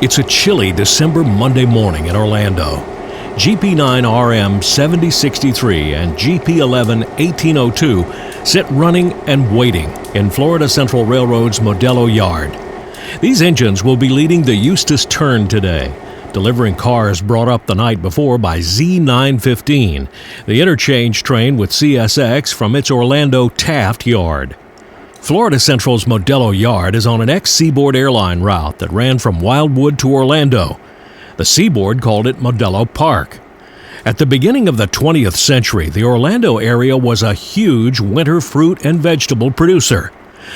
It's a chilly December Monday morning in Orlando. GP9RM 7063 and GP11 1802 sit running and waiting in Florida Central Railroad's Modelo yard. These engines will be leading the Eustis turn today, delivering cars brought up the night before by Z915, the interchange train with CSX from its Orlando Taft yard. Florida Central's Modelo yard is on an ex-Seaboard airline route that ran from Wildwood to Orlando. The Seaboard called it Modelo Park. At the beginning of the 20th century, the Orlando area was a huge winter fruit and vegetable producer.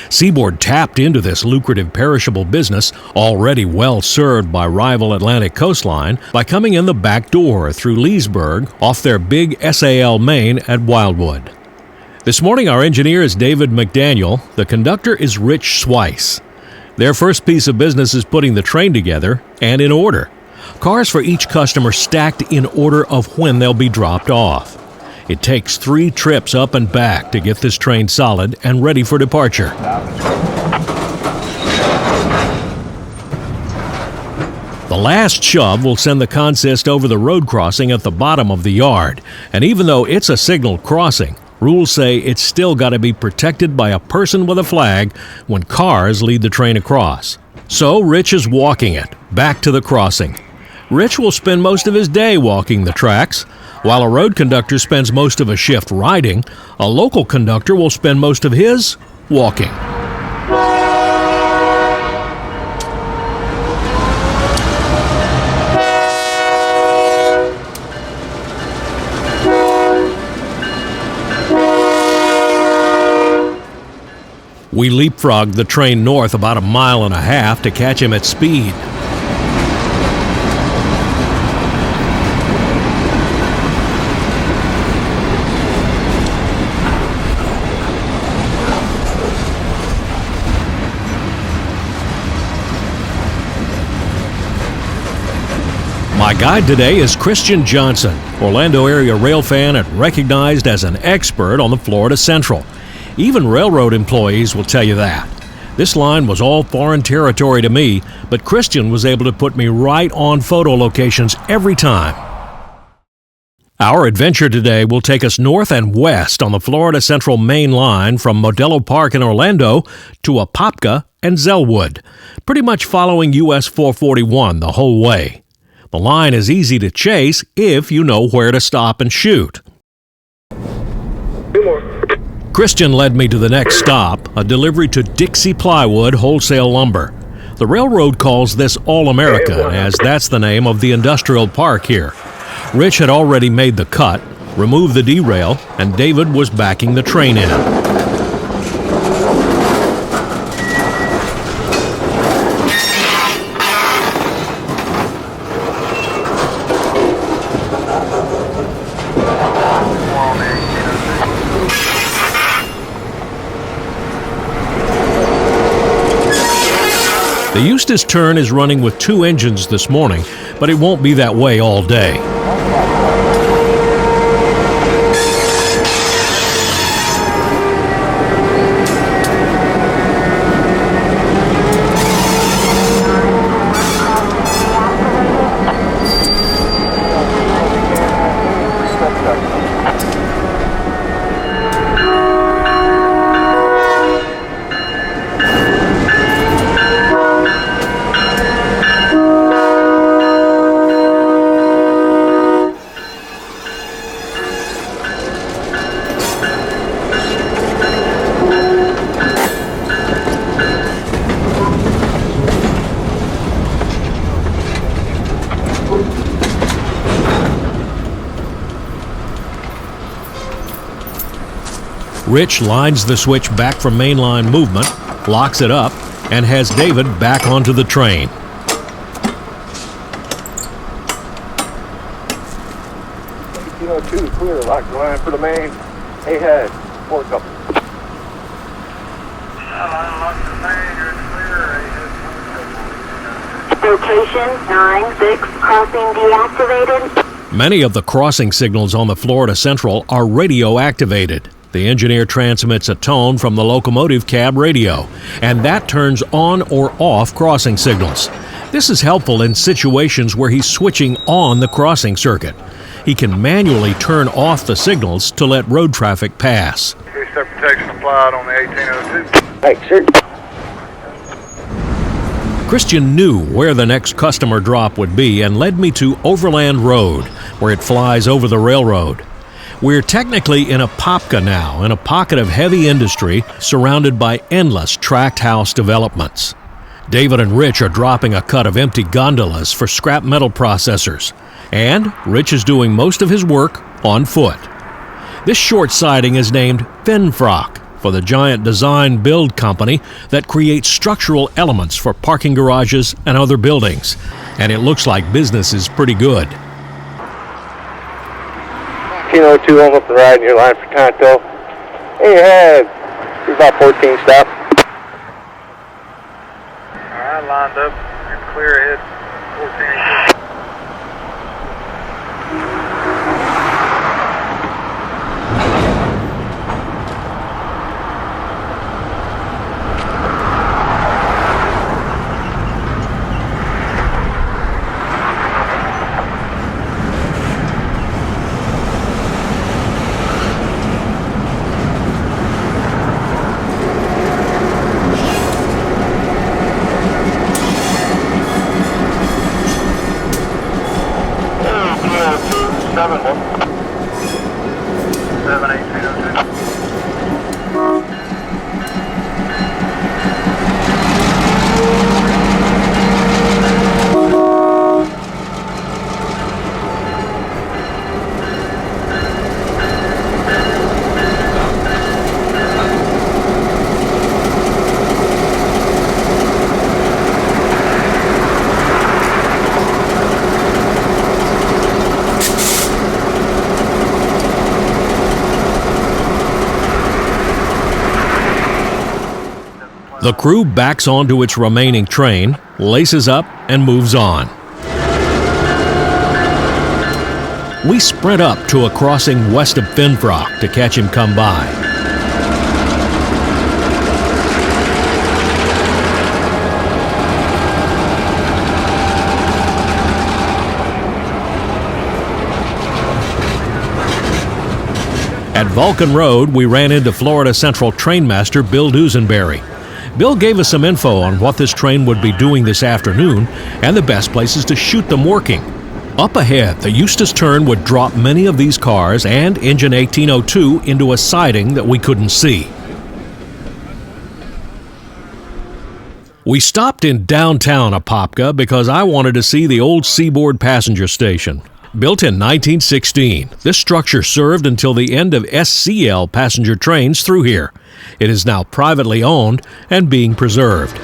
Seaboard tapped into this lucrative perishable business, already well served by rival Atlantic coastline, by coming in the back door through Leesburg off their big SAL main at Wildwood. This morning, our engineer is David McDaniel. The conductor is Rich Swice. Their first piece of business is putting the train together and in order. Cars for each customer stacked in order of when they'll be dropped off. It takes 3 trips up and back to get this train solid and ready for departure. The last shove will send the consist over the road crossing at the bottom of the yard. And even though it's a signaled crossing, rules say it's still got to be protected by a person with a flag when cars lead the train across. So Rich is walking it back to the crossing. Rich will spend most of his day walking the tracks. While a road conductor spends most of a shift riding, a local conductor will spend most of his walking. We leapfrogged the train north about 1.5 miles to catch him at speed. My guide today is Christian Johnson, Orlando area rail fan and recognized as an expert on the Florida Central. Even railroad employees will tell you that. This line was all foreign territory to me, but Christian was able to put me right on photo locations every time. Our adventure today will take us north and west on the Florida Central main line from Modelo Park in Orlando to Apopka and Zellwood, pretty much following US 441 the whole way. The line is easy to chase if you know where to stop and shoot. Christian led me to the next stop, a delivery to Dixie Plywood Wholesale Lumber. The railroad calls this All-American, as that's the name of the industrial park here. Rich had already made the cut, removed the derail, and David was backing the train in. The Eustis turn is running with 2 engines this morning, but it won't be that way all day. Rich lines the switch back from mainline movement, locks it up, and has David back onto the train. Clear, lock the line for the main. Ahead, 4 couple. Location 96, crossing deactivated. Many of the crossing signals on the Florida Central are radio activated. The engineer transmits a tone from the locomotive cab radio, and that turns on or off crossing signals. This is helpful in situations where he's switching on the crossing circuit. He can manually turn off the signals to let road traffic pass. Three-step protection applied on the 1802. Thanks, sir. Christian knew where the next customer drop would be and led me to Overland Road, where it flies over the railroad. We're technically in Apopka now, in a pocket of heavy industry surrounded by endless tract house developments. David and Rich are dropping a cut of empty gondolas for scrap metal processors, and Rich is doing most of his work on foot. This short siding is named Finfrock for the giant design build company that creates structural elements for parking garages and other buildings, and it looks like business is pretty good. 1802 almost arrived in your line for Tonto. Hey, ahead. You're about 14 stops. Alright, lined up. You're clear ahead. 14. The crew backs onto its remaining train, laces up, and moves on. We sprint up to a crossing west of Finfrock to catch him come by. At Vulcan Road, we ran into Florida Central trainmaster Bill Dusenberry. Bill gave us some info on what this train would be doing this afternoon and the best places to shoot them working. Up ahead, the Eustis turn would drop many of these cars and engine 1802 into a siding that we couldn't see. We stopped in downtown Apopka because I wanted to see the old Seaboard passenger station. Built in 1916, this structure served until the end of SCL passenger trains through here. It is now privately owned and being preserved.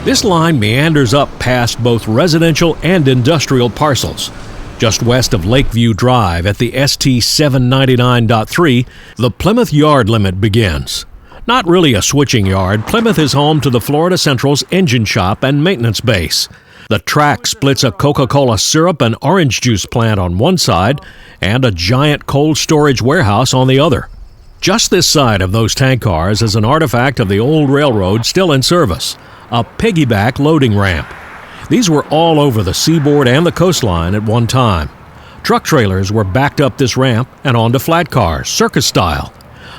This line meanders up past both residential and industrial parcels. Just west of Lakeview Drive at the ST 799.3, the Plymouth yard limit begins. Not really a switching yard, Plymouth is home to the Florida Central's engine shop and maintenance base. The track splits a Coca-Cola syrup and orange juice plant on one side and a giant cold storage warehouse on the other. Just this side of those tank cars is an artifact of the old railroad still in service, a piggyback loading ramp. These were all over the seaboard and the coastline at one time. Truck trailers were backed up this ramp and onto flat cars, circus style.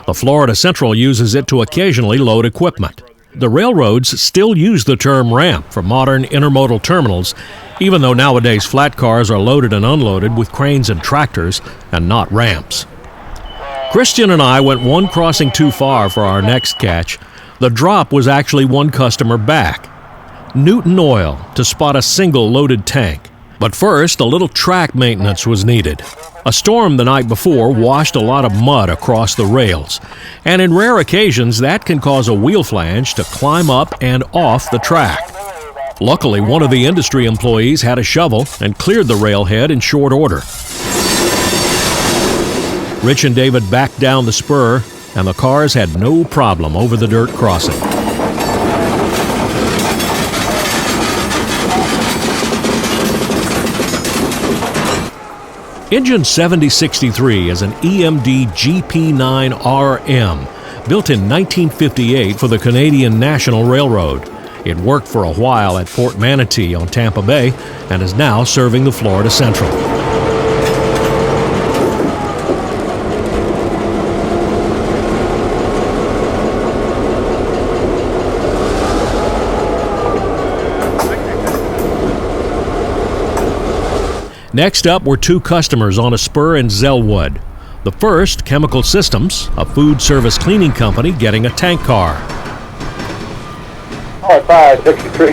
The Florida Central uses it to occasionally load equipment. The railroads still use the term ramp for modern intermodal terminals, even though nowadays flat cars are loaded and unloaded with cranes and tractors and not ramps. Christian and I went one crossing too far for our next catch. The drop was actually one customer back. Newton Oil to spot a single loaded tank. But first, a little track maintenance was needed. A storm the night before washed a lot of mud across the rails, and in rare occasions that can cause a wheel flange to climb up and off the track. Luckily, one of the industry employees had a shovel and cleared the railhead in short order. Rich and David backed down the spur, and the cars had no problem over the dirt crossing. Engine 7063 is an EMD GP9RM, built in 1958 for the Canadian National Railroad. It worked for a while at Port Manatee on Tampa Bay and is now serving the Florida Central. Next up were two customers on a spur in Zellwood. The first, Chemical Systems, a food service cleaning company, getting a tank car. 563.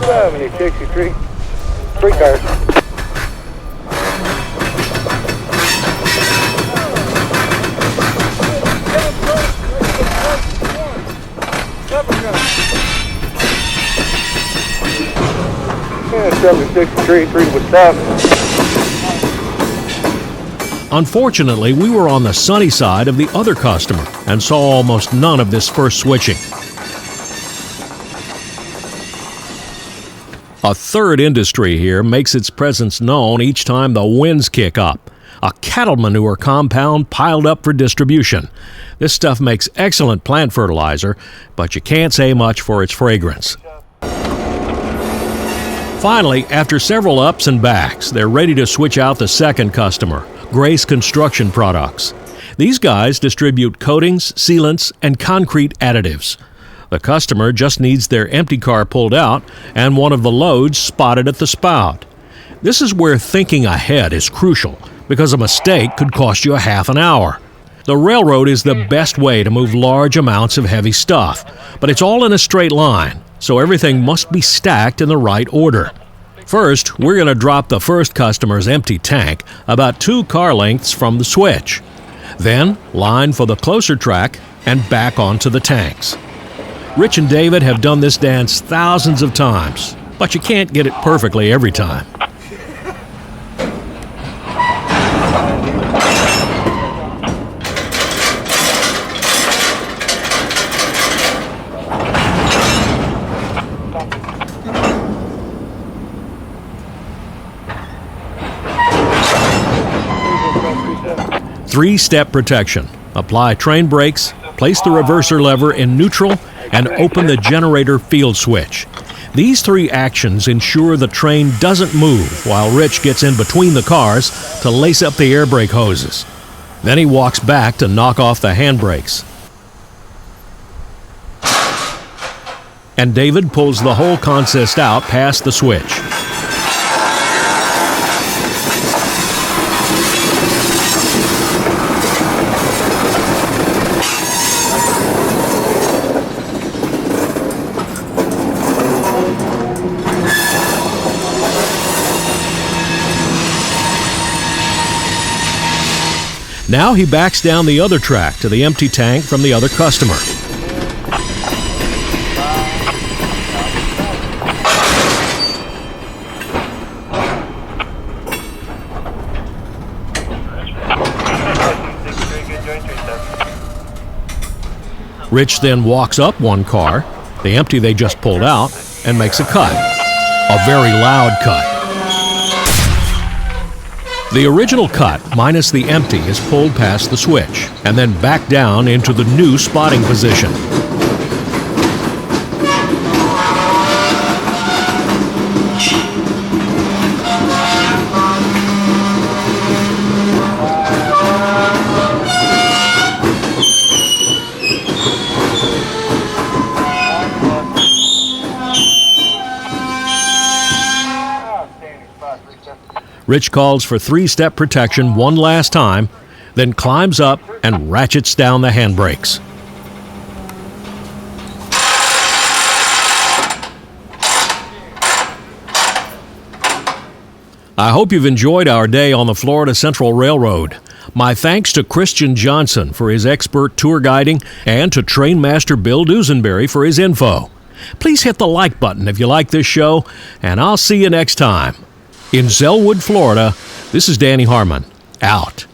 $7063. Three cars. Yeah, 7063, 3 would stop. Unfortunately, we were on the sunny side of the other customer and saw almost none of this first switching. A third industry here makes its presence known each time the winds kick up. A cattle manure compound piled up for distribution. This stuff makes excellent plant fertilizer, but you can't say much for its fragrance. Finally, after several ups and backs, they're ready to switch out the second customer, Grace Construction Products. These guys distribute coatings, sealants, and concrete additives. The customer just needs their empty car pulled out and one of the loads spotted at the spout. This is where thinking ahead is crucial, because a mistake could cost you a half an hour. The railroad is the best way to move large amounts of heavy stuff, but it's all in a straight line, so everything must be stacked in the right order. First, we're going to drop the first customer's empty tank about 2 car lengths from the switch. Then, line for the closer track and back onto the tanks. Rich and David have done this dance thousands of times, but you can't get it perfectly every time. Three-step protection. Apply train brakes, place the reverser lever in neutral, and open the generator field switch. These 3 actions ensure the train doesn't move while Rich gets in between the cars to lace up the air brake hoses. Then he walks back to knock off the handbrakes. And David pulls the whole consist out past the switch. Now he backs down the other track to the empty tank from the other customer. Rich then walks up 1 car, the empty they just pulled out, and makes a cut. A very loud cut. The original cut, minus the empty, is pulled past the switch, and then back down into the new spotting position. Rich calls for 3-step protection one last time, then climbs up and ratchets down the handbrakes. I hope you've enjoyed our day on the Florida Central Railroad. My thanks to Christian Johnson for his expert tour guiding and to Trainmaster Bill Dusenberry for his info. Please hit the like button if you like this show, and I'll see you next time. In Zellwood, Florida, this is Danny Harmon, out.